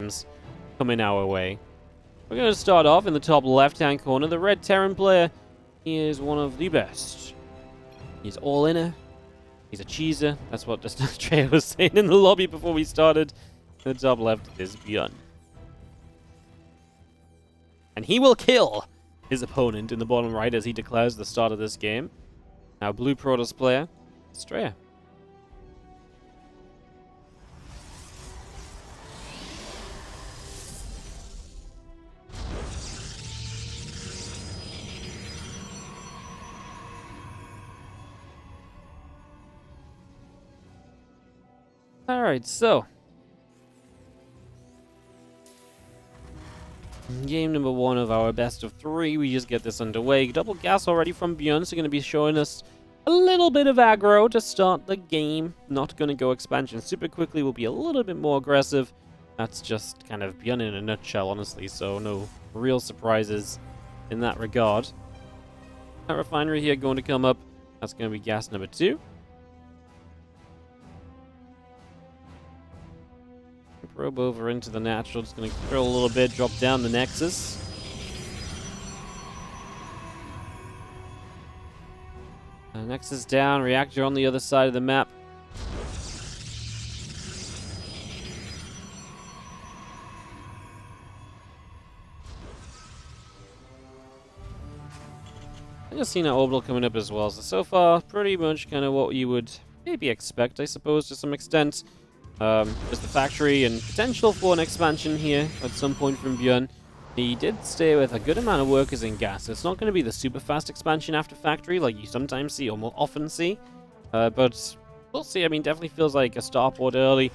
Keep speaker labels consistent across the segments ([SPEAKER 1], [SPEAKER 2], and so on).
[SPEAKER 1] items coming our way. We're going to start off in the top left-hand corner. The red Terran player, he is one of the best. He's all-inner. He's a cheeser. That's what Astrea was saying in the lobby before we started. In the top left is ByuN. And he will kill his opponent in the bottom right as he declares the start of this game. Now, blue Protoss player, Astrea. Alright, so game number 1 of our best of 3. We just get this underway. Double gas already from ByuN, so going to be showing us a little bit of aggro to start the game. Not going to go expansion super quickly. We'll be a little bit more aggressive. That's just kind of ByuN in a nutshell, honestly, so no real surprises in that regard. That refinery here going to come up. That's going to be gas number 2. Probe over into the natural, just going to drill a little bit, drop down the Nexus. Nexus down, reactor on the other side of the map. I just seen an orbital coming up as well, so far, pretty much kind of what you would maybe expect, I suppose, to some extent. Just the factory and potential for an expansion here at some point from ByuN. He did stay with a good amount of workers in gas. It's not going to be the super fast expansion after factory like you sometimes see or more often see. But we'll see. I mean, definitely feels like a starport early.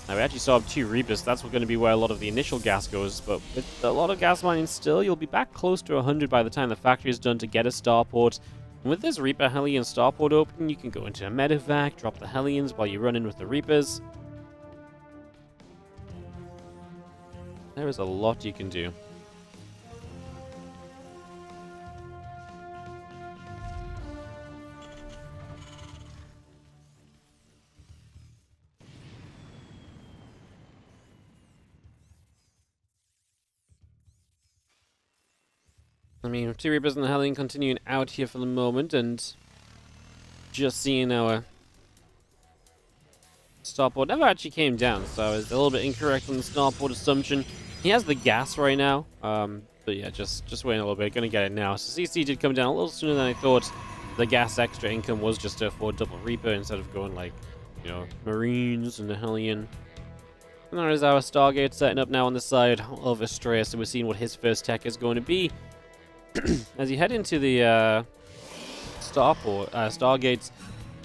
[SPEAKER 1] Now, we actually saw 2 Reapers. That's going to be where a lot of the initial gas goes. But with a lot of gas mining still, you'll be back close to 100 by the time the factory is done to get a starport. And with this Reaper Hellion starport open, you can go into a medevac, drop the Hellions while you run in with the Reapers. There is a lot you can do. I mean, 2 Reapers and the Hellion continuing out here for the moment, and just seeing our starport never actually came down, so I was a little bit incorrect on the starport assumption. He has the gas right now, but yeah, just waiting a little bit. Gonna get it now. So CC did come down a little sooner than I thought. The gas extra income was just to afford double Reaper instead of going like, you know, Marines and the Hellion. And there is our Stargate setting up now on the side of Astrea, so we're seeing what his first tech is going to be. As you head into the Stargates,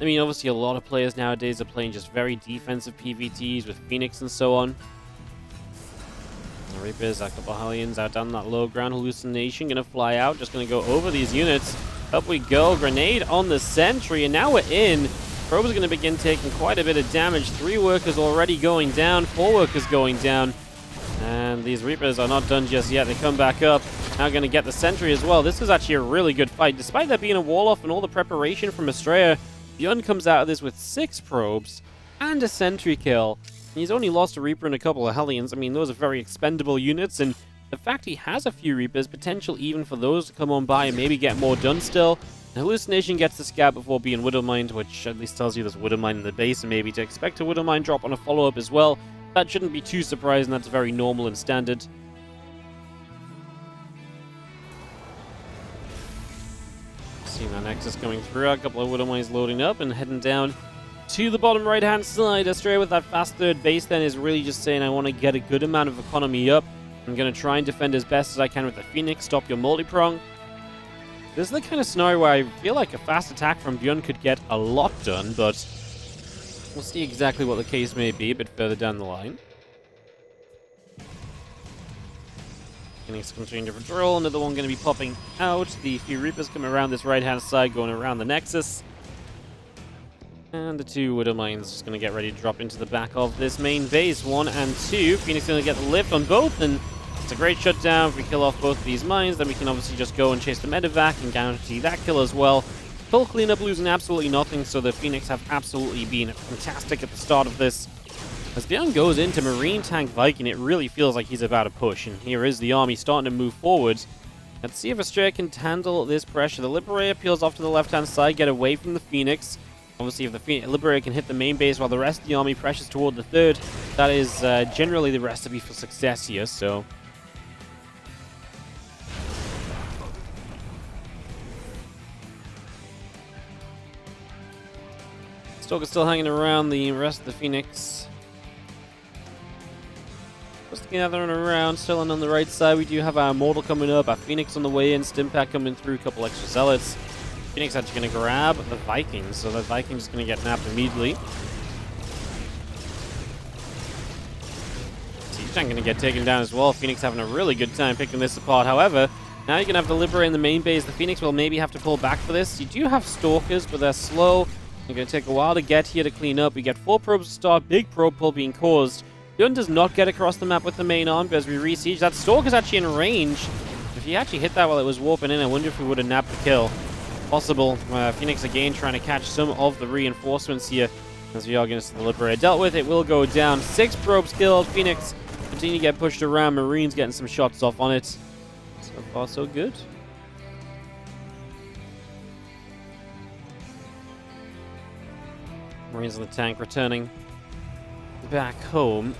[SPEAKER 1] I mean, obviously a lot of players nowadays are playing just very defensive PvTs with Phoenix and so on. The Reapers, a couple Hellions out down that low ground. Hallucination gonna fly out, just gonna go over these units. Up we go, grenade on the sentry, and now we're in. Probe is gonna begin taking quite a bit of damage. 3 workers already going down, 4 workers going down. And these Reapers are not done just yet. They come back up. Now gonna get the sentry as well. This is actually a really good fight. Despite there being a wall off and all the preparation from Astrea, ByuN comes out of this with 6 probes and a sentry kill. He's only lost a Reaper and a couple of Hellions. I mean, those are very expendable units, and the fact he has a few Reapers, potential even for those to come on by and maybe get more done still. The Hallucination gets the scout before being Widowmined, which at least tells you there's Widowmine in the base, and maybe to expect a Widowmine drop on a follow-up as well. That shouldn't be too surprising. That's very normal and standard. Seeing that Nexus coming through, a couple of Widowmines loading up and heading down to the bottom right-hand side. Astrea with that fast third base then is really just saying, I want to get a good amount of economy up. I'm going to try and defend as best as I can with the Phoenix, stop your multi-prong. This is the kind of scenario where I feel like a fast attack from ByuN could get a lot done, but we'll see exactly what the case may be a bit further down the line. Phoenix continuing to patrol, another one going to be popping out. The few Reapers come around this right-hand side, going around the Nexus. And the 2 Widowmines just going to get ready to drop into the back of this main base. 1 and 2. Phoenix going to get the lift on both, and it's a great shutdown. If we kill off both of these mines, then we can obviously just go and chase the medevac and guarantee that kill as well. Full cleanup, losing absolutely nothing, so the Phoenix have absolutely been fantastic at the start of this. As ByuN goes into Marine Tank Viking, it really feels like he's about to push, and here is the army starting to move forward. Let's see if Astrea can handle this pressure. The Liberator peels off to the left-hand side, get away from the Phoenix. Obviously, if the Liberator can hit the main base while the rest of the army pressures toward the third, that is generally the recipe for success here, so... Stalker's still hanging around the rest of the Phoenix. Just gathering around, still on the right side. We do have our Mortal coming up, our Phoenix on the way in, Stimpack coming through, a couple extra Zealots. Phoenix actually going to grab the Vikings, so the Vikings is going to get napped immediately. Siege Tank going to get taken down as well. Phoenix having a really good time picking this apart. However, now you're going to have the Liberator in the main base. The Phoenix will maybe have to pull back for this. You do have Stalkers, but they're slow. It's going to take a while to get here to clean up. We get 4 probes to start, big probe pull being caused. ByuN does not get across the map with the main arm as we re-siege. That Stalker's actually in range. If he actually hit that while it was warping in, I wonder if we would have napped the kill. Possible. Phoenix again trying to catch some of the reinforcements here as we are going to see the Liberator dealt with. It will go down. 6 probes killed. Phoenix continue to get pushed around. Marines getting some shots off on it. So far, so good. Marines in the tank returning back home.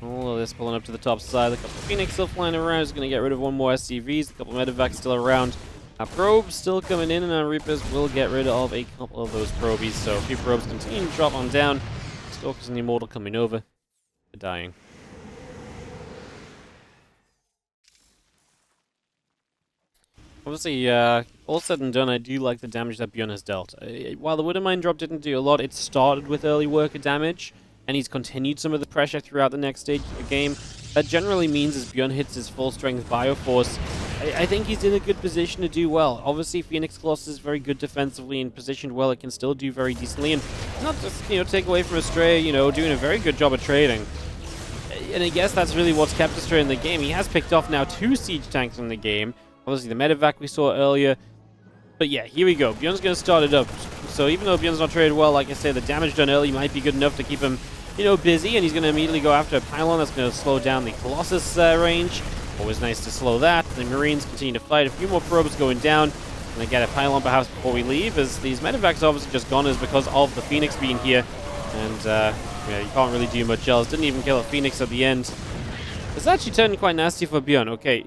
[SPEAKER 1] All of this pulling up to the top side. A couple of Phoenix still flying around. Is going to get rid of one more SCVs. A couple of Medevacs still around. Our probes still coming in, and our Reapers will get rid of a couple of those probies. So a few probes continue to drop on down. Stalkers and the Immortal coming over. They're dying. Obviously, all said and done, I do like the damage that ByuN has dealt. While the Widowmine drop didn't do a lot, it started with early worker damage, and he's continued some of the pressure throughout the next stage of the game. That generally means as ByuN hits his full-strength Bioforce, I think he's in a good position to do well. Obviously, Phoenix Colossus is very good defensively and positioned well. It can still do very decently, and not just, take away from Astrea, doing a very good job of trading. And I guess that's really what's kept Astrea in the game. He has picked off now 2 siege tanks in the game. Obviously, the Medevac we saw earlier. But yeah, here we go. ByuN's going to start it up. So even though ByuN's not traded well, like I said, the damage done early might be good enough to keep him, busy. And he's going to immediately go after a pylon that's going to slow down the Colossus range. Always nice to slow that. The Marines continue to fight. A few more probes going down. Going to get a pylon perhaps before we leave, as these Medevacs obviously just goners because of the Phoenix being here. And yeah, you can't really do much else. Didn't even kill a Phoenix at the end. It's actually turning quite nasty for ByuN. Okay.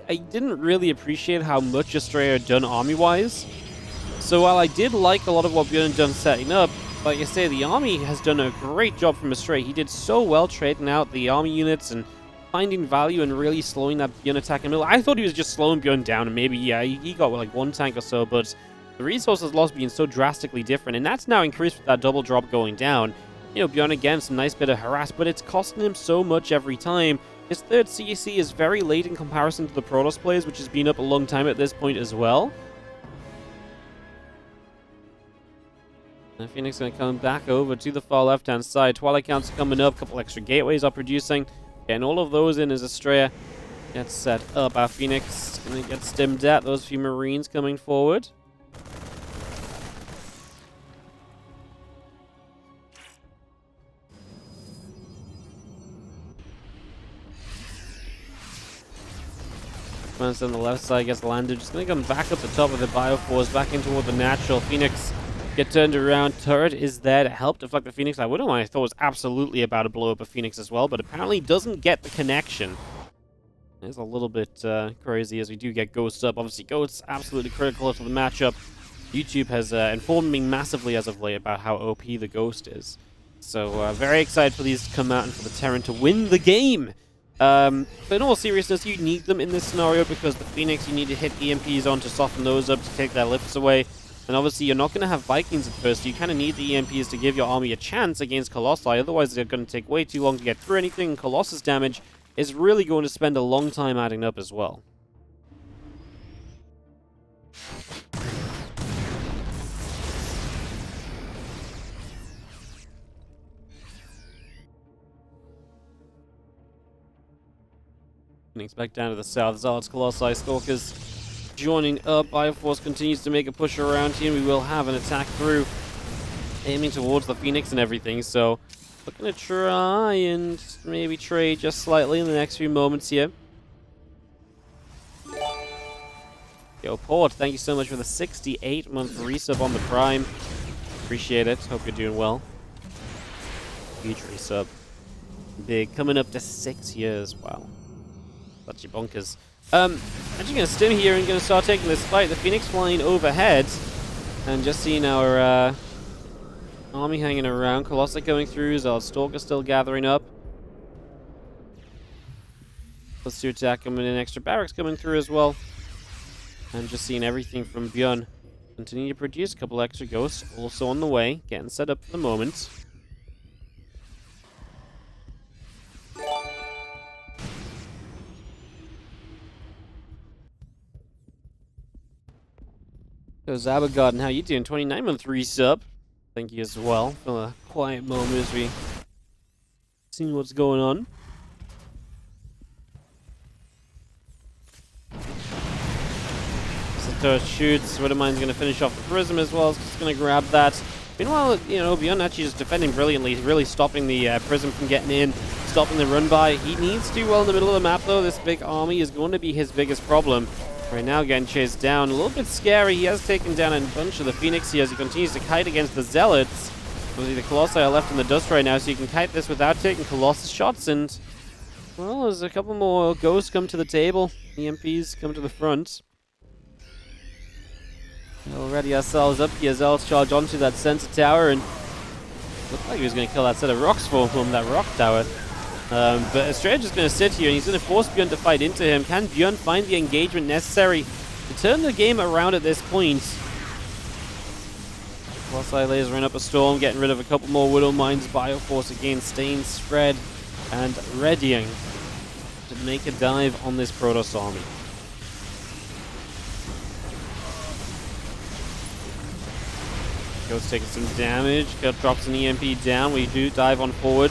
[SPEAKER 1] I didn't really appreciate how much Astrea had done army-wise. So while I did like a lot of what ByuN had done setting up, like I say, the army has done a great job from Astrea. He did so well trading out the army units and finding value and really slowing that ByuN attack in the middle. I thought he was just slowing ByuN down, and maybe, yeah, he got like 1 tank or so, but the resources lost being so drastically different, and that's now increased with that double drop going down. ByuN again, some nice bit of harass, but it's costing him so much every time. His third CEC is very late in comparison to the Protoss players, which has been up a long time at this point as well. And Phoenix going to come back over to the far left-hand side. Twilight counts are coming up. A couple extra gateways are producing. Getting all of those in as Astrea gets set up. Our Phoenix going to get stimmed at. Those few Marines coming forward. On the left side gets landed. Just going to come back up the top of the Bioforce, back in toward the natural. Phoenix get turned around. Turret is there to help deflect the Phoenix. I wouldn't mind. I thought was absolutely about to blow up a Phoenix as well, but apparently doesn't get the connection. It's a little bit crazy as we do get Ghosts up. Obviously, Ghosts absolutely critical to the matchup. YouTube has informed me massively as of late about how OP the Ghost is. So very excited for these to come out and for the Terran to win the game. But in all seriousness, you need them in this scenario because the Phoenix, you need to hit EMPs on to soften those up, to take their lifts away. And obviously, you're not going to have Vikings at first. So you kind of need the EMPs to give your army a chance against Colossi. Otherwise, they're going to take way too long to get through anything. And Colossus damage is really going to spend a long time adding up as well. Phoenix back down to the south. Zealots, Colossi, Stalkers joining up. Bioforce continues to make a push around here. We will have an attack through. aiming towards the Phoenix and everything, so looking to try and maybe trade just slightly in the next few moments here. Yo, Port, thank you so much for the 68-month resub on the Prime. Appreciate it. Hope you're doing well. Huge resub. Big. Coming up to 6 years. Wow. That's your bonkers. Actually going to stim here and going to start taking this fight. The Phoenix flying overhead. And just seeing our army hanging around. Colossus going through. Zealot Stalker still gathering up. Plus 2 attack coming in. Extra barracks coming through as well. And just seeing everything from ByuN. Continue to produce a couple extra ghosts. Also on the way. Getting set up for the moment. So Zabagarden, how you doing? 29-month resub. Thank you as well for a quiet moment as we see what's going on. Shoots. Widowmine's going to finish off the Prism as well. Just going to grab that. Meanwhile, you know, ByuN actually just defending brilliantly. He's really stopping the Prism from getting in, stopping the run by. He needs to do well in the middle of the map, though. This big army is going to be his biggest problem. Right now, getting chased down. A little bit scary. He has taken down a bunch of the Phoenix here as he continues to kite against the Zealots. Obviously, the Colossi are left in the dust right now, so you can kite this without taking Colossus shots. And, well, there's a couple more Ghosts come to the table. EMPs come to the front. We'll ready ourselves up here. Zealots charge onto that center tower, and looked like he was going to kill that set of rocks for him, that rock tower. But Astrea just going to sit here, and he's going to force ByuN to fight into him. Can ByuN find the engagement necessary to turn the game around at this point? Colossi lasering up a storm, getting rid of a couple more Widow Mines. Bioforce again, staying spread and readying to make a dive on this Protoss army. Ghost taking some damage. Drops an EMP down. We do dive on forward.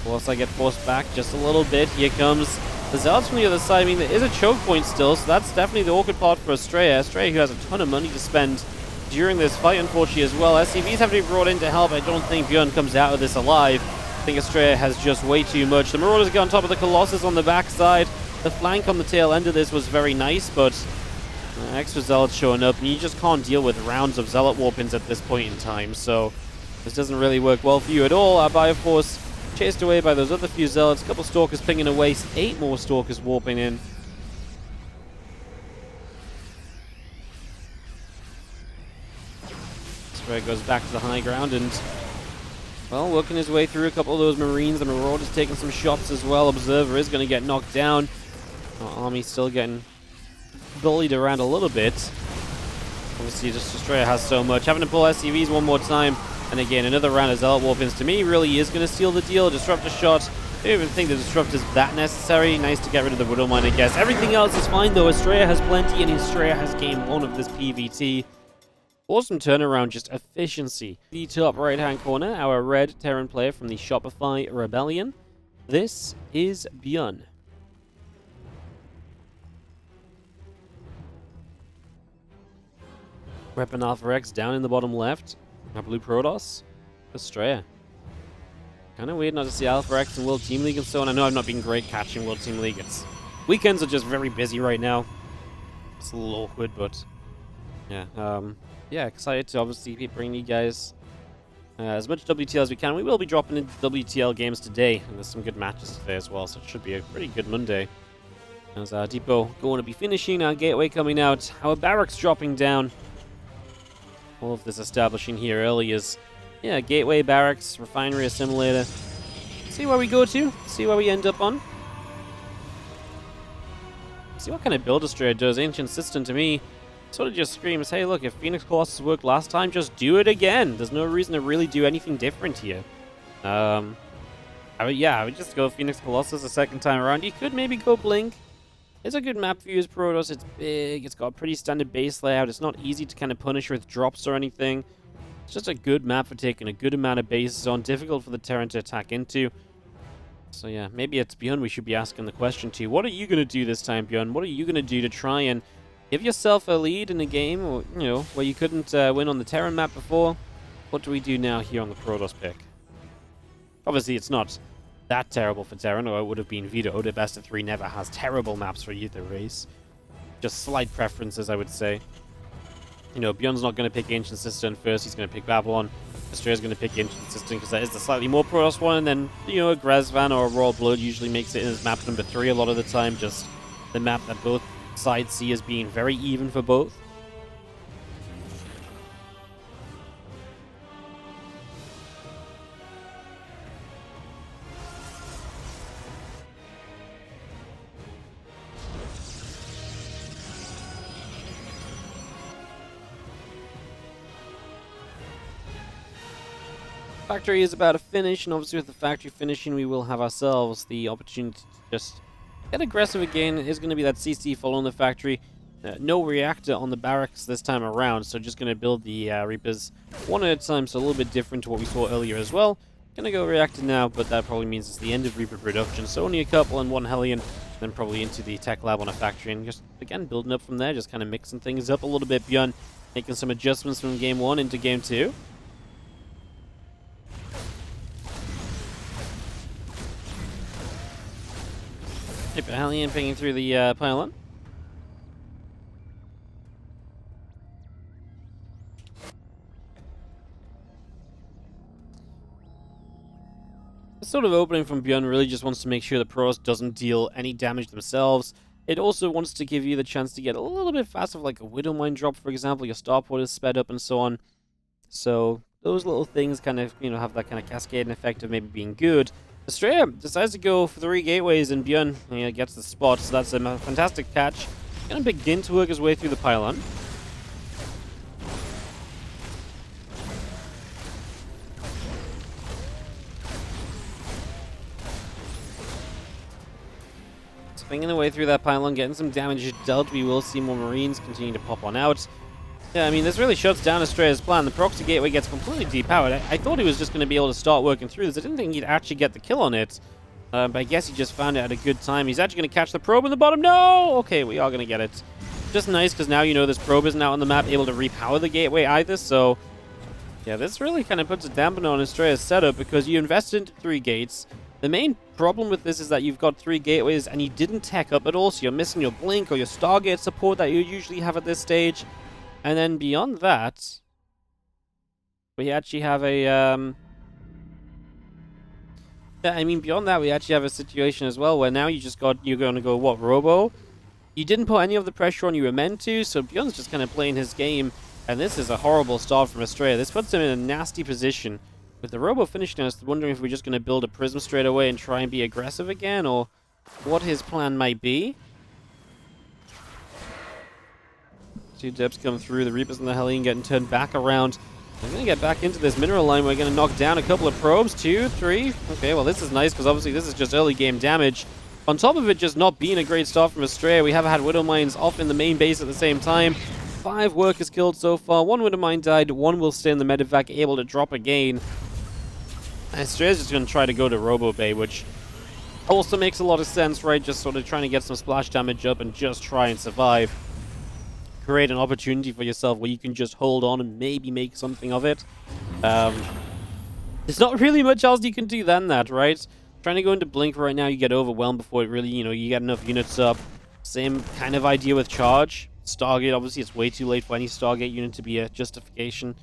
[SPEAKER 1] Colossi get forced back just a little bit. Here comes the Zealots from the other side. I mean, there is a choke point still, so that's definitely the awkward part for Astrea. Astrea, who has a ton of money to spend during this fight, unfortunately, as well. SCVs have to be brought in to help. I don't think ByuN comes out of this alive. I think Astrea has just way too much. The Marauders get on top of the Colossus on the backside. The flank on the tail end of this was very nice, but extra Zealots showing up, and you just can't deal with rounds of Zealot Warpins at this point in time, so this doesn't really work well for you at all. Our Bioforce chased away by those other few Zealots, a couple Stalkers pinging away, 8 more Stalkers warping in. Spread goes back to the high ground and, well, working his way through a couple of those Marines. The Marauders taking some shots as well. Observer is going to get knocked down. Our army's still getting bullied around a little bit. Obviously, just Astrea has so much. Having to pull SCVs one more time. And again, another round of Zealot Warpins to me really is going to steal the deal. Disruptor shot. I don't even think the Disrupt is that necessary. Nice to get rid of the Widow Mine, I guess. Everything else is fine, though. Astrea has plenty, and Astrea has game 1 of this PvT. Awesome turnaround, just efficiency. The top right-hand corner, our red Terran player from the Shopify Rebellion. This is ByuN. Weapon Alpha X down in the bottom left. Our blue Protoss. Astrea. Kind of weird not to see Alpha X in World Team League and so on. I know I've not been great catching World Team League. Weekends are just very busy right now. It's a little awkward, but yeah. Yeah, excited to obviously keep bringing you guys as much WTL as we can. We will be dropping into WTL games today, and there's some good matches today as well, so it should be a pretty good Monday. As our depot going to be finishing, our gateway coming out, our barracks dropping down. All of this establishing here early is, yeah, gateway, barracks, refinery, assimilator. See where we go to, see where we end up on. See what kind of build Astrea does. Ancient System to me sort of just screams, hey, look, if Phoenix Colossus worked last time, just do it again. There's no reason to really do anything different here. I would just go Phoenix Colossus a second time around. You could maybe go Blink. It's a good map for you as Protoss. It's big. It's got a pretty standard base layout. It's not easy to kind of punish with drops or anything. It's just a good map for taking a good amount of bases on. Difficult for the Terran to attack into. So yeah, maybe it's ByuN we should be asking the question to. What are you going to do this time, ByuN? What are you going to do to try and give yourself a lead in a game, or, you know, where you couldn't win on the Terran map before? What do we do now here on the Protoss pick? Obviously, it's not that terrible for Terran, or it would have been vetoed. A best of 3 never has terrible maps for you to race. Just slight preferences, I would say. You know, ByuN's not going to pick Ancient Cistern first. He's going to pick Babylon. Astrea's going to pick Ancient Cistern because that is the slightly more Protoss one. And then, you know, a Grezvan or a Royal Blood usually makes it in his map number 3 a lot of the time. Just the map that both sides see as being very even for both. Factory is about to finish, and obviously with the factory finishing, we will have ourselves the opportunity to just get aggressive again. It is going to be that CC following the factory. No reactor on the barracks this time around, so just going to build the Reapers one at a time, so a little bit different to what we saw earlier as well. Going to go reactor now, but that probably means it's the end of Reaper production, so only a couple and 1 Hellion, then probably into the tech lab on a factory, and just, again, building up from there, just kind of mixing things up a little bit. ByuN making some adjustments from Game 1 into Game 2. Hellion pinging through the pylon. This sort of opening from ByuN really just wants to make sure the Protoss doesn't deal any damage themselves. It also wants to give you the chance to get a little bit faster, like a Widow Mine drop, for example. Your starport is sped up and so on. So those little things kind of, you know, have that kind of cascading effect of maybe being good. Astrea decides to go for 3 gateways, and ByuN gets the spot, so that's a fantastic catch. Gonna begin to work his way through the pylon. Swinging the way through that pylon, getting some damage dealt. We will see more Marines continue to pop on out. Yeah, I mean, this really shuts down Astrea's plan. The proxy gateway gets completely depowered. I thought he was just going to be able to start working through this. I didn't think he'd actually get the kill on it. But I guess he just found it at a good time. He's actually going to catch the probe in the bottom. No! Okay, we are going to get it. Just nice, because now you know this probe isn't out on the map able to repower the gateway either. So, yeah, this really kind of puts a dampener on Astrea's setup, because you invested into 3 gates. The main problem with this is that you've got 3 gateways, and you didn't tech up at all. So you're missing your Blink or your Stargate support that you usually have at this stage. And then beyond that, we actually have a, beyond that, we actually have a situation as well where now you're going to go, what, Robo? You didn't put any of the pressure on you were meant to, so ByuN's just kind of playing his game, and this is a horrible start from Astrea. This puts him in a nasty position. With the Robo finishing, I was wondering if we're just going to build a Prism straight away and try and be aggressive again, or what his plan might be. 2 depths come through, the Reapers and the Hellion getting turned back around. We're going to get back into this mineral line. We're going to knock down a couple of probes. 2, 3. Okay, well, this is nice, because obviously this is just early game damage. On top of it just not being a great start from Astrea, we have had Widow Mines off in the main base at the same time. 5 workers killed so far. 1 Widow Mine died. 1 will stay in the medevac, able to drop again. Astrea's just going to try to go to Robo Bay, which also makes a lot of sense, right? Just sort of trying to get some splash damage up and just try and survive. Create an opportunity for yourself where you can just hold on and maybe make something of it. There's not really much else you can do than that, right? Trying to go into Blink right now, you get overwhelmed before it really, you get enough units up. Same kind of idea with Charge. Stargate, obviously, it's way too late for any Stargate unit to be a justification.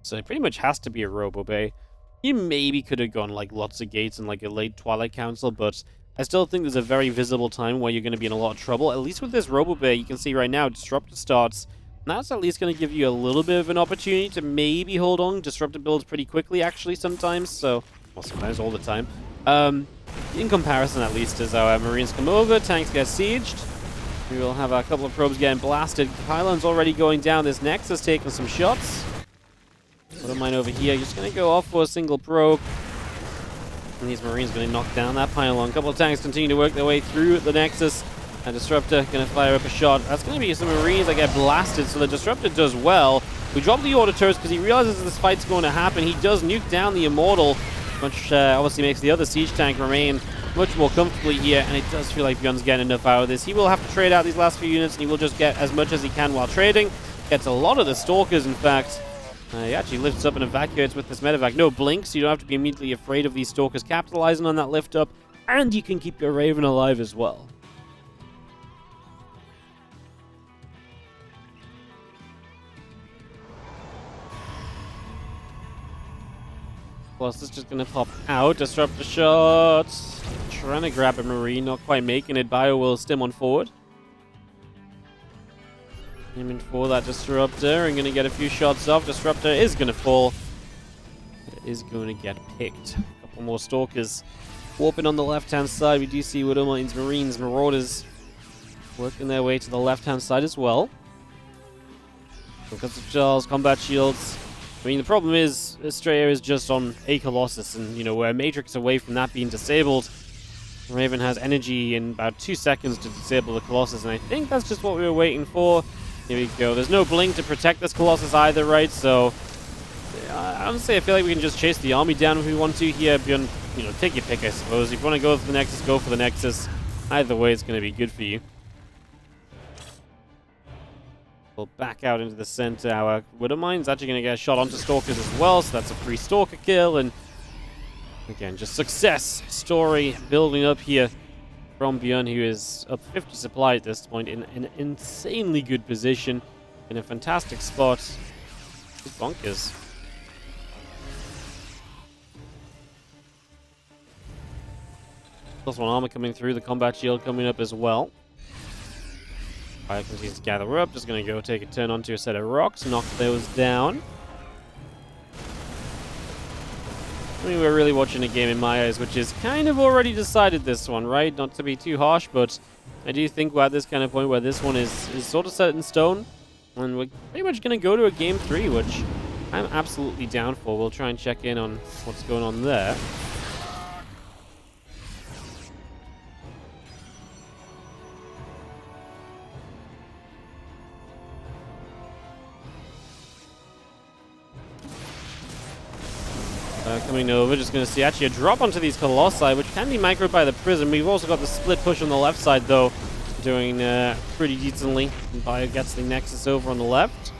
[SPEAKER 1] So it pretty much has to be a Robo Bay. You maybe could have gone like lots of gates and like a late Twilight Council, but I still think there's a very visible time where you're going to be in a lot of trouble. At least with this Robo Bay, you can see right now, Disruptor starts. That's at least going to give you a little bit of an opportunity to maybe hold on. Disruptor builds pretty quickly, actually, sometimes. So, well, sometimes, all the time. In comparison, at least, as our Marines come over, tanks get sieged. We will have a couple of probes getting blasted. Pylon's already going down. This Nexus taking some shots. Widow Mine over here. Just going to go off for a single probe. And these Marines going to knock down that pylon. A couple of tanks continue to work their way through the Nexus. And Disruptor going to fire up a shot. That's going to be some Marines that get blasted, so the Disruptor does well. We drop the Order Turrets because he realizes this fight's going to happen. He does nuke down the Immortal, which obviously makes the other Siege Tank remain much more comfortably here, and it does feel like ByuN's getting enough out of this. He will have to trade out these last few units, and he will just get as much as he can while trading. Gets a lot of the Stalkers, in fact. He actually lifts up and evacuates with this medevac. No blink, so you don't have to be immediately afraid of these Stalkers capitalizing on that lift up. And you can keep your Raven alive as well. Plus, it's just going to pop out. Disrupt the shot. Trying to grab a Marine, not quite making it. Bio will stim on forward. Aiming for that Disruptor and going to get a few shots off. Disruptor is going to fall. It is going to get picked. A couple more Stalkers warping on the left-hand side. We do see Widowmines, Marines, Marauders working their way to the left-hand side as well. Because of Charles, combat shields. I mean, the problem is Astrea is just on a Colossus, and, you know, we're a Matrix away from that being disabled. Raven has energy in about 2 seconds to disable the Colossus, and I think that's just what we were waiting for. Here we go. There's no blink to protect this Colossus either, right? So, honestly, I feel like we can just chase the army down if we want to here. Beyond, you know, take your pick, I suppose. If you want to go for the Nexus, go for the Nexus. Either way, it's going to be good for you. We'll back out into the center. Our Widowmine's actually going to get a shot onto Stalkers as well, so that's a free Stalker kill. And again, just success story building up here from ByuN, who is up 50 supply at this point in an insanely good position, in a fantastic spot. It's bonkers. Plus one armor coming through, the combat shield coming up as well. Fire continues to gather up, just going to go take a turn onto a set of rocks, knock those down. I mean, we're really watching a game in my eyes, which is kind of already decided this one, right? Not to be too harsh, but I do think we're at this kind of point where this one is sort of set in stone. And we're pretty much going to go to a game 3, which I'm absolutely down for. We'll try and check in on what's going on there. Coming over, just going to see actually a drop onto these Colossi, which can be microed by the Prism. We've also got the split push on the left side, though, doing pretty decently. And Bio gets the Nexus over on the left.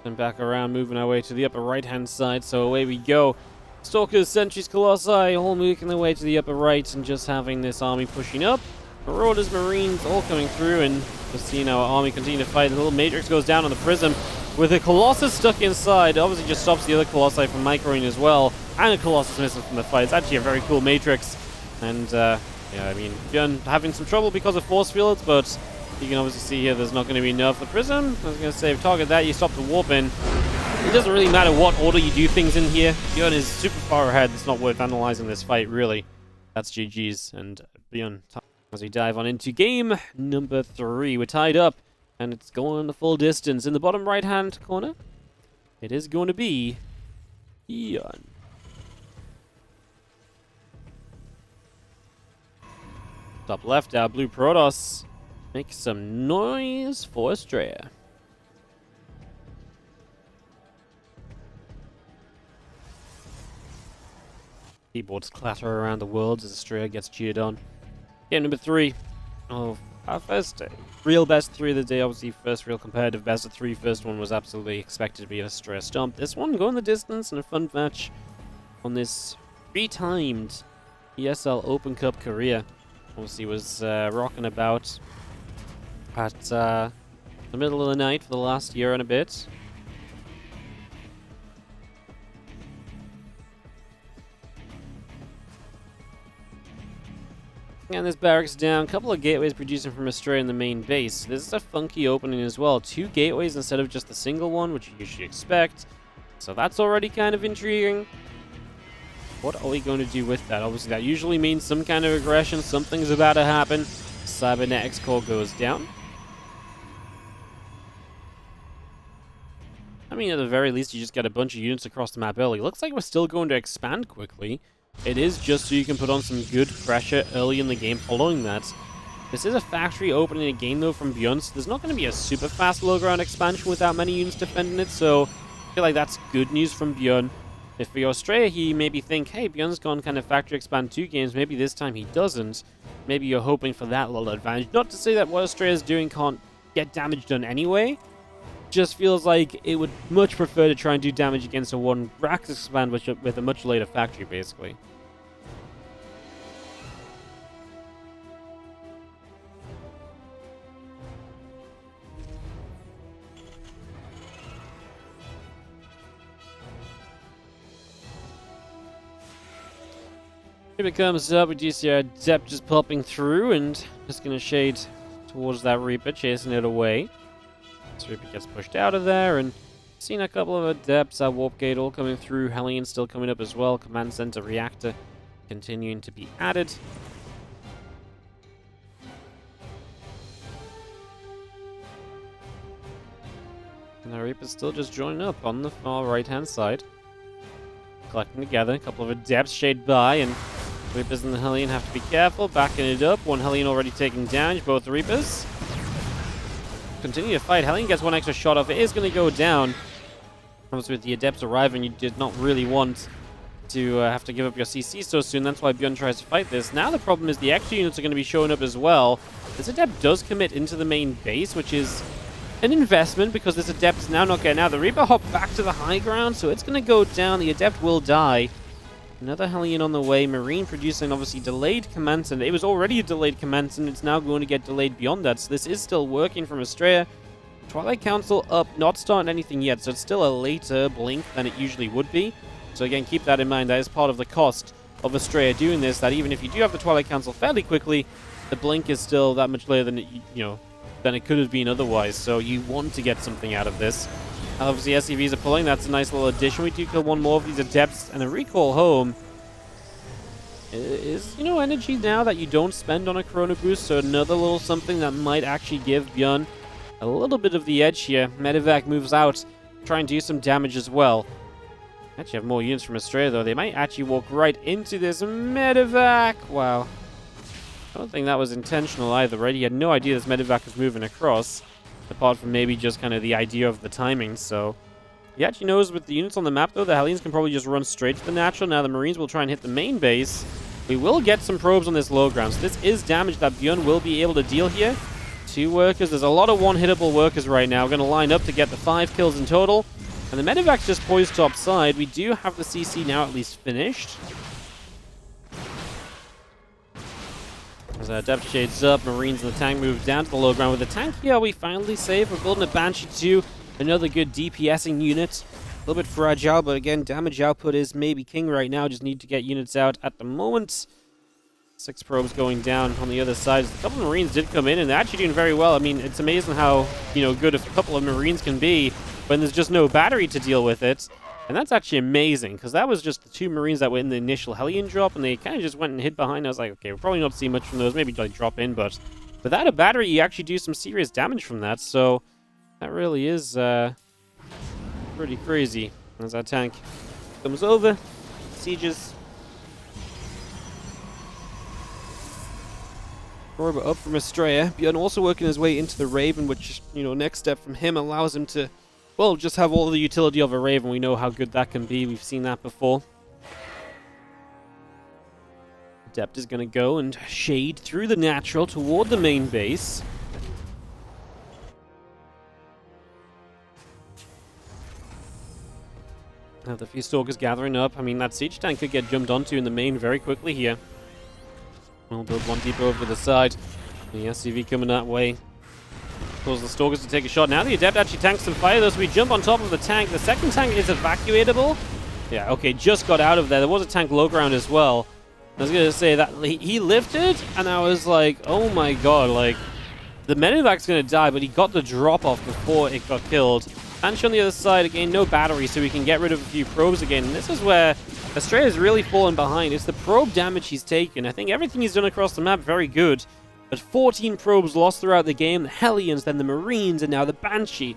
[SPEAKER 1] And back around, moving our way to the upper right-hand side, so away we go. Stalkers, Sentries, Colossi, all making their way to the upper right and just having this army pushing up. Marauders, Marines, all coming through, and just seeing our army continue to fight. The little Matrix goes down on the Prism with a Colossus stuck inside. Obviously just stops the other Colossi from microing as well, and a Colossus missing from the fight. It's actually a very cool Matrix. And, yeah, I mean, ByuN having some trouble because of force fields, but you can obviously see here there's not going to be enough. The Prism, I was going to say, target that, you stop the warp in. It doesn't really matter what order you do things in here. ByuN is super far ahead. It's not worth analyzing this fight, really. That's GG's, and ByuN as we dive on into game number 3. We're tied up, and it's going the full distance. In the bottom right-hand corner, it is going to be ByuN. Top left, our blue Protoss makes some noise for Astrea. Keyboards clatter around the world as Astrea gets cheered on. Game number 3 of our first real best 3 of the day. Obviously, first real competitive best of 3. First one was absolutely expected to be an Astrea stomp. This one going the distance in a fun match on this 3-timed ESL Open Cup Korea. Obviously, was rocking about at the middle of the night for the last year and a bit. And this barracks down, a couple of gateways producing from Astrea in the main base. This is a funky opening as well. 2 gateways instead of just the single one, which you usually expect. So that's already kind of intriguing. What are we going to do with that? Obviously, that usually means some kind of aggression. Something's about to happen. Cybernetics core goes down. I mean, at the very least, you just get a bunch of units across the map early. Looks like we're still going to expand quickly. It is just so you can put on some good pressure early in the game following that. This is a factory opening again, though, from ByuN, so there's not going to be a super fast low ground expansion without many units defending it, so I feel like that's good news from ByuN. If for Astrea, he maybe think, hey, ByuN's gone kind of factory expand 2 games, maybe this time he doesn't. Maybe you're hoping for that little advantage. Not to say that what Astrea is doing can't get damage done anyway. Just feels like it would much prefer to try and do damage against a 1 Rax expand with a much later factory, basically. Reaper comes up, we do see our Adept just popping through and just going to shade towards that Reaper, chasing it away. This Reaper gets pushed out of there, and seen a couple of Adepts, our Warp Gate all coming through, Hellion still coming up as well, Command Center Reactor continuing to be added. And the Reaper's still just joining up on the far right-hand side. Collecting together, a couple of Adepts shade by, and Reapers and the Hellion have to be careful, backing it up. 1 Hellion already taking damage, both Reapers. Continue to fight. Hellion gets 1 extra shot off. It is going to go down. Obviously, with the Adepts arriving, you did not really want to have to give up your CC so soon. That's why ByuN tries to fight this. Now the problem is the extra units are going to be showing up as well. This Adept does commit into the main base, which is an investment because this Adept is now not getting out. The Reaper hopped back to the high ground, so it's going to go down. The Adept will die. Another Hellion on the way. Marine producing, obviously, delayed command center. It was already a delayed command center. It's now going to get delayed beyond that. So this is still working from Astrea. Twilight Council up, not starting anything yet. So it's still a later blink than it usually would be. So again, keep that in mind. That is part of the cost of Astrea doing this. That even if you do have the Twilight Council fairly quickly, the blink is still that much later than it, than it could have been otherwise. So you want to get something out of this. Obviously, SCVs are pulling. That's a nice little addition. We do kill 1 more of these Adepts, and a recall home is, energy now that you don't spend on a Corona boost. So another little something that might actually give ByuN a little bit of the edge here. Medivac moves out, try and do some damage as well. Actually have more units from Astrea, though. They might actually walk right into this Medivac. Wow. I don't think that was intentional either, right? He had no idea this Medivac was moving across. Apart from maybe just kind of the idea of the timing, so... He actually knows with the units on the map, though, the Hellions can probably just run straight to the natural. Now the Marines will try and hit the main base. We will get some probes on this low ground, so this is damage that ByuN will be able to deal here. 2 workers. There's a lot of one-hittable workers right now. We're going to line up to get the 5 kills in total. And the Medivac's just poised top side. We do have the CC now at least finished. As our Adept shades up, Marines and the tank move down to the low ground. With the tank here, we finally save. We're building a Banshee 2, another good DPSing unit. A little bit fragile, but again, damage output is maybe king right now. Just need to get units out at the moment. 6 probes going down on the other side. A couple of Marines did come in, and they're actually doing very well. I mean, it's amazing how, good a couple of Marines can be when there's just no battery to deal with it. And that's actually amazing, because that was just the 2 Marines that were in the initial Hellion drop, and they kind of just went and hid behind. I was like, okay, we'll probably not see much from those. Maybe like drop in, but without a battery, you actually do some serious damage from that. So that really is pretty crazy. As our tank comes over, sieges. Probe up from Astrea. ByuN also working his way into the Raven, which, next step from him allows him to, well, just have all the utility of a Raven. We know how good that can be. We've seen that before. Adept is going to go and shade through the natural toward the main base. Have the few Stalkers gathering up. I mean, that siege tank could get jumped onto in the main very quickly here. We'll build 1 deeper over to the side. The SCV coming that way. Cause the Stalkers to take a shot. Now the Adept actually tanks some fire, though, so we jump on top of the tank. The second tank is evacuatable. Yeah, okay, just got out of there. There was a tank low ground as well. I was going to say that he lifted, and I was like, oh my god, like, the Medivac's going to die, but he got the drop-off before it got killed. Banshee on the other side, again, no battery, so we can get rid of a few probes again. And this is where Astrea has really fallen behind. It's the probe damage he's taken. I think everything he's done across the map, very good. But 14 probes lost throughout the game. The Hellions, then the Marines, and now the Banshee.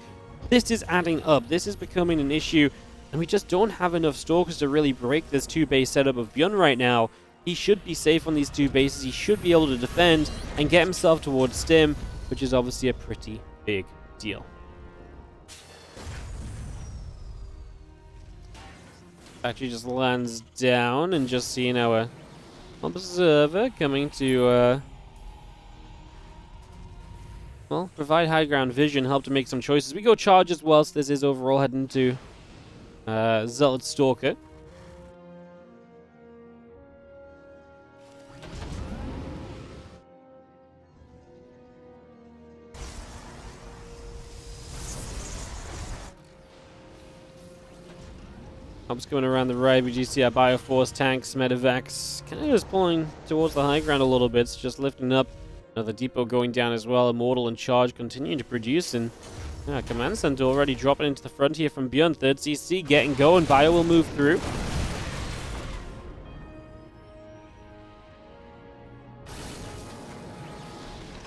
[SPEAKER 1] This is adding up. This is becoming an issue. And we just don't have enough Stalkers to really break this 2-base setup of ByuN right now. He should be safe on these 2 bases. He should be able to defend and get himself towards Stim, which is obviously a pretty big deal. Actually just lands down, and just seeing our observer coming to, well, provide high ground vision, help to make some choices. We go charge as well, so this is overall heading to Zealot Stalker. Helps going around the right. We do see our Bioforce tanks, Medivacs, kind of just pulling towards the high ground a little bit. It's just lifting up. Another depot going down as well. Immortal and Charge continuing to produce. And Command Center already dropping into the front here from ByuN. Third CC getting going. Bio will move through.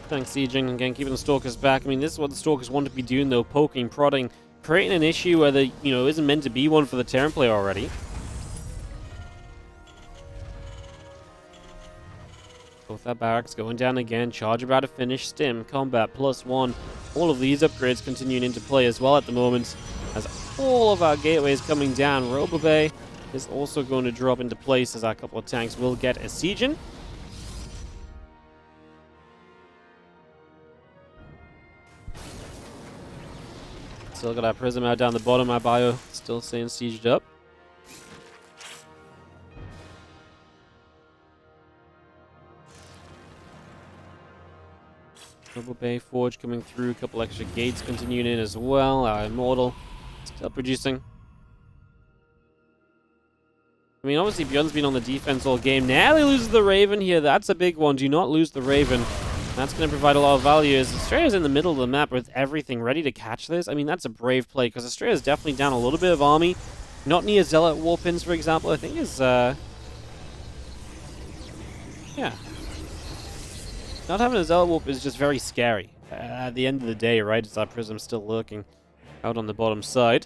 [SPEAKER 1] Thanks, sieging. Again, keeping the Stalkers back. I mean, this is what the Stalkers want to be doing, though. Poking, prodding. Creating an issue where there, isn't meant to be one for the Terran player already. Both our barracks going down again. Charge about to finish. Stim, combat, +1. All of these upgrades continuing into play as well at the moment. As all of our gateways coming down. Robobay is also going to drop into place as our couple of tanks will get a sieging. Still got our Prism out down the bottom. Our Bio still staying sieged up. Double Bay Forge coming through. A couple extra gates continuing in as well. Our Immortal still producing. I mean, obviously, ByuN's been on the defense all game. Now he loses the Raven here. That's a big one. Do not lose the Raven. That's going to provide a lot of value as Astrea's in the middle of the map with everything ready to catch this. I mean, that's a brave play because Astrea's definitely down a little bit of army. Not near Zealot Warpins, for example. I think is, yeah. Not having a Zealot Warp is just very scary. At the end of the day, right, it's our Prism still lurking out on the bottom side.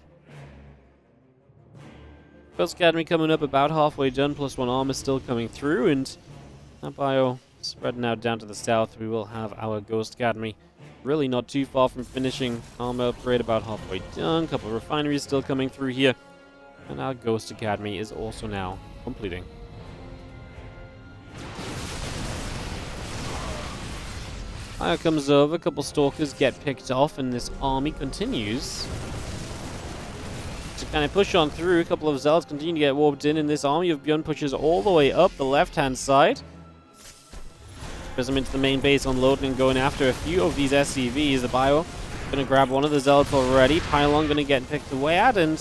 [SPEAKER 1] First Academy coming up about halfway done, +1 armor still coming through, and our Bio spreading out down to the south. We will have our Ghost Academy really not too far from finishing. Armor upgrade about halfway done. Couple of refineries still coming through here. And our Ghost Academy is also now completing. Fire comes over. A couple Stalkers get picked off, and this army continues to kind of push on through. A couple of Zealots continue to get warped in, and this army of ByuN pushes all the way up the left-hand side. Prism into the main base, unloading and going after a few of these SCVs. The Bio going to grab one of the Zealots already. Pylon going to get picked away at, and,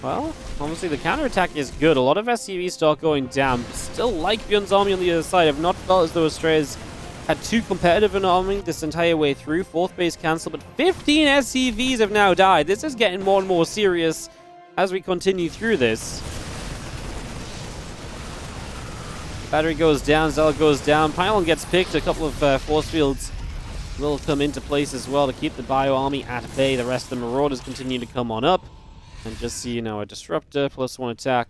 [SPEAKER 1] well, obviously the counterattack is good. A lot of SCVs start going down. Still like ByuN's army on the other side. I've not felt as though Astrea's had too competitive an army this entire way through. Fourth base cancel, but 15 SCVs have now died. This is getting more and more serious as we continue through this. Battery goes down, Zealot goes down, Pylon gets picked, a couple of force fields will come into place as well to keep the Bio army at bay. The rest of the Marauders continue to come on up. And just see, a Disruptor, +1 attack,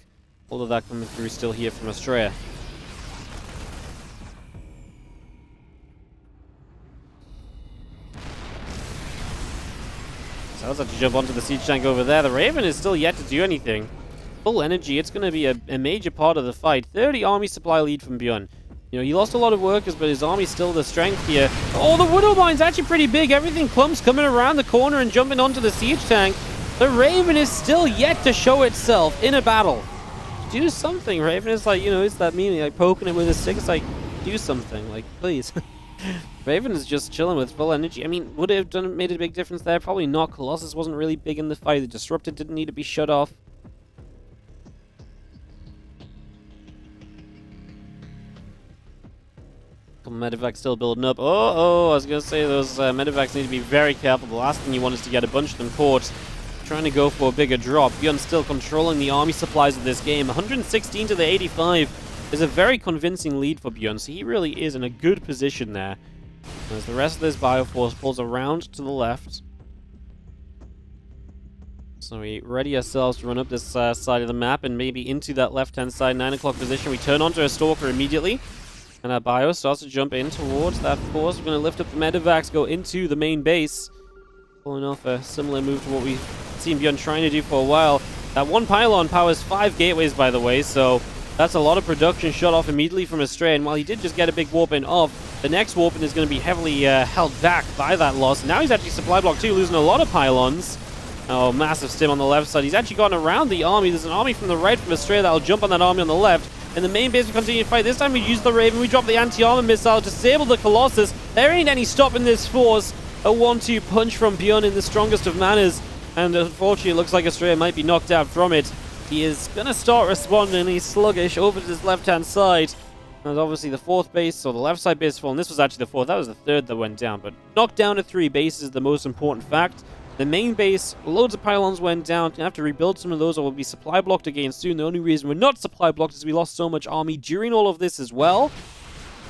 [SPEAKER 1] all of that coming through still here from Astrea. So let's have to jump onto the siege tank over there. The Raven is still yet to do anything. Full energy, it's going to be a major part of the fight. 30 army supply lead from ByuN. He lost a lot of workers, but his army's still the strength here. Oh, the Widow Mine's actually pretty big. Everything clumps coming around the corner and jumping onto the siege tank. The Raven is still yet to show itself in a battle. Do something, Raven. It's like, it's that meme, like poking it with a stick. It's like, do something, like, please. Raven is just chilling with full energy. I mean, would it have made a big difference there? Probably not. Colossus wasn't really big in the fight. The Disruptor didn't need to be shut off. Medivacs still building up. I was going to say those Medivacs need to be very careful. The last thing you want is to get a bunch of them caught trying to go for a bigger drop. ByuN still controlling the army supplies of this game. 116 to the 85 is a very convincing lead for ByuN, so he really is in a good position there. As the rest of this Bioforce pulls around to the left. So we ready ourselves to run up this side of the map and maybe into that left-hand side 9 o'clock position. We turn onto a Stalker immediately. And our Bio starts to jump in towards that force. We're going to lift up the Medivacs, go into the main base. Pulling off a similar move to what we've seen ByuN trying to do for a while. That one pylon powers 5 gateways, by the way, so that's a lot of production shut off immediately from Astrea. And while he did just get a big warp in off, the next warp in is going to be heavily held back by that loss. Now he's actually supply blocked too, losing a lot of pylons. Oh, massive stim on the left side. He's actually gotten around the army. There's an army from the right from Astrea that'll jump on that army on the left. And the main base will continue to fight. This time we use the Raven. We drop the anti-armor missile, disable the Colossus. There ain't any stopping this force. A 1-2 punch from ByuN in the strongest of manners. And unfortunately, it looks like Astrea might be knocked out from it. He is going to start responding. He's sluggish over to his left-hand side. And obviously the 4th base, or the left side base fallen. This was actually the 4th. That was the 3rd that went down. But knocked down to 3 bases is the most important fact. The main base, loads of pylons went down. Gonna have to rebuild some of those, or will be supply blocked again soon. The only reason we're not supply blocked is we lost so much army during all of this as well.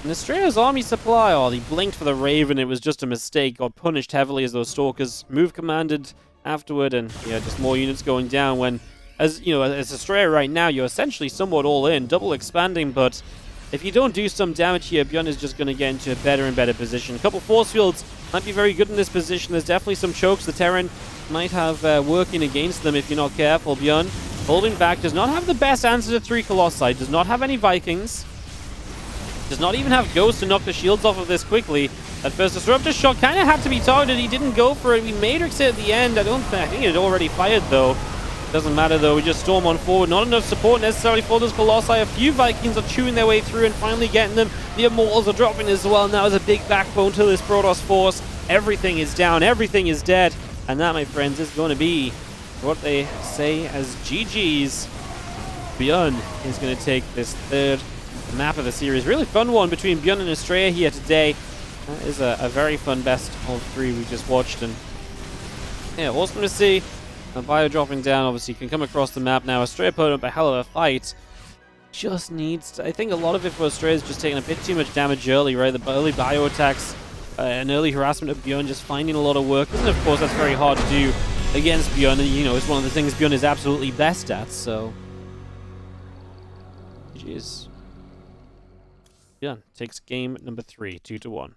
[SPEAKER 1] And Astrea's army supply, oh, he blinked for the Raven. It was just a mistake. Got punished heavily as those Stalkers move commanded afterward, and yeah, just more units going down. When, as you know, as Astrea right now, you're essentially somewhat all in, double expanding, but if you don't do some damage here, ByuN is just going to get into a better and better position. A couple force fields might be very good in this position. There's definitely some chokes. The Terran might have working against them if you're not careful. ByuN holding back, does not have the best answer to 3 Colossi, does not have any Vikings, does not even have Ghost to knock the shields off of this quickly. That first Disruptor shot kind of had to be targeted. He didn't go for it. We Matrix it at the end. I think it had already fired, though. Doesn't matter, though. We just storm on forward. Not enough support necessarily for those Colossi. A few Vikings are chewing their way through and finally getting them. The Immortals are dropping as well. Now is a big backbone to this Protoss force. Everything is down. Everything is dead. And that, my friends, is going to be what they say as GG's. ByuN is going to take this 3rd map of the series. Really fun one between ByuN and Astrea here today. That is a very fun best of 3 we just watched. And yeah, awesome to see. Bio dropping down, obviously, can come across the map now. Astrea put up a hell of a fight. Just needs to, I think a lot of it for Astrea is just taking a bit too much damage early, right? The early bio attacks and early harassment of ByuN, just finding a lot of work. And of course, that's very hard to do against ByuN. And, you know, it's one of the things ByuN is absolutely best at, so. Jeez. ByuN takes game number 3, 2-1.